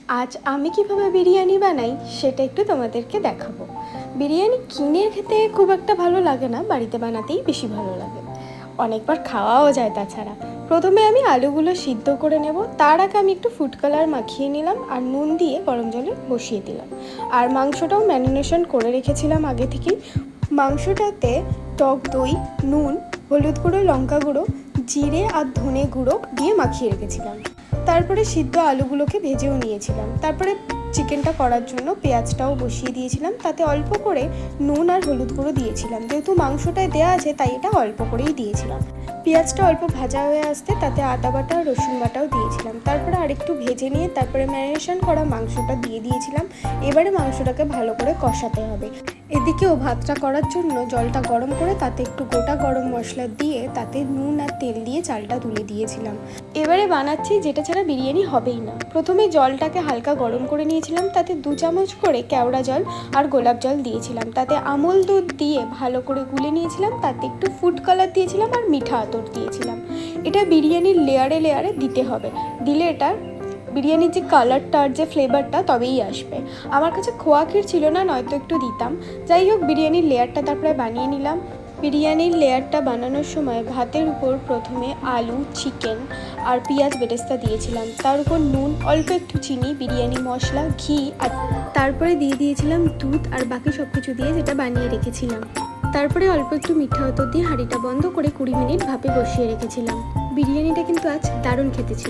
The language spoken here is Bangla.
আজ আমি কিভাবে বিরিয়ানি বানাই সেটা একটু তোমাদেরকে দেখাবো। বিরিয়ানি কিনে খেতে খুব একটা ভালো লাগে না, বাড়িতে বানাতেই বেশি ভালো লাগে। অনেকবার খাওয়াও যায় তাছাড়া। প্রথমে আমি আলুগুলো সিদ্ধ করে নেব, তার আগে আমি একটু ফুড কালার মাখিয়ে নিলাম আর নুন দিয়ে গরম জলে বসিয়ে দিলাম। আর মাংসটাও ম্যারিনেশন করে রেখেছিলাম আগে থেকেই। মাংসটাতে টক দই, নুন, হলুদ গুঁড়ো, লঙ্কা গুঁড়ো, জিরে আর ধনে গুঁড়ো দিয়ে মাখিয়ে রেখেছিলাম। তারপরে সিদ্ধ আলুগুলোকে ভেজেও নিয়েছিলাম। তারপরে চিকেনটা করার জন্য পেঁয়াজটাও বসিয়ে দিয়েছিলাম, তাতে অল্প করে নুন আর হলুদ গুঁড়ো দিয়েছিলাম। যেহেতু মাংসটায় দেওয়া আছে তাই এটা অল্প করেই দিয়েছিলাম। পেঁয়াজটা অল্প ভাজা হয়ে আসতে তাতে আদা বাটা আর রসুন বাটাও দিয়েছিলাম। তারপরে আরেকটু ভেজে নিয়ে তারপরে ম্যারিনেশন করা মাংসটা দিয়ে দিয়েছিলাম। এবারে মাংসটাকে ভালো করে কষাতে হবে। এদিকেও ভাতটা করার জন্য জলটা গরম করে তাতে একটু গোটা গরম মশলা দিয়ে তাতে নুন আর তেল দিয়ে চালটা তুলে দিয়েছিলাম। এবারে বানাচ্ছি যেটা ছাড়া বিরিয়ানি হবেই না। প্রথমে জলটাকে হালকা গরম করে নিয়েছিলাম, তাতে 2 চামচ করে কেওড়া জল আর গোলাপ জল দিয়েছিলাম। তাতে আমুল দুধ দিয়ে ভালো করে গুলে নিয়েছিলাম, তাতে একটু ফুড কালার দিয়েছিলাম আর মিঠা আতর দিয়েছিলাম। এটা বিরিয়ানির লেয়ারে লেয়ারে দিতে হবে, দিলে এটা বিরিয়ানির যে কালারটা আর যে ফ্লেভারটা তবেই আসবে। আমার কাছে খোয়া ক্ষীর ছিল না, নয়তো একটু দিতাম। যাই হোক, বিরিয়ানির লেয়ারটা তারপরে বানিয়ে নিলাম। বিরিয়ানির লেয়ারটা বানানোর সময় ভাতের উপর প্রথমে আলু, চিকেন আর পেঁয়াজ বেরেস্তা দিয়েছিলাম। তার উপর নুন, অল্প একটু চিনি, বিরিয়ানি মশলা, ঘি আর তারপরে দিয়ে দিয়েছিলাম দুধ আর বাকি সব কিছু দিয়ে যেটা বানিয়ে রেখেছিলাম। তারপরে অল্প একটু মিঠা আতর দিয়ে হাঁড়িটা বন্ধ করে 20 মিনিট ভাপে বসিয়ে রেখেছিলাম। বিরিয়ানিটা কিন্তু আজ দারুণ খেতে ছিল।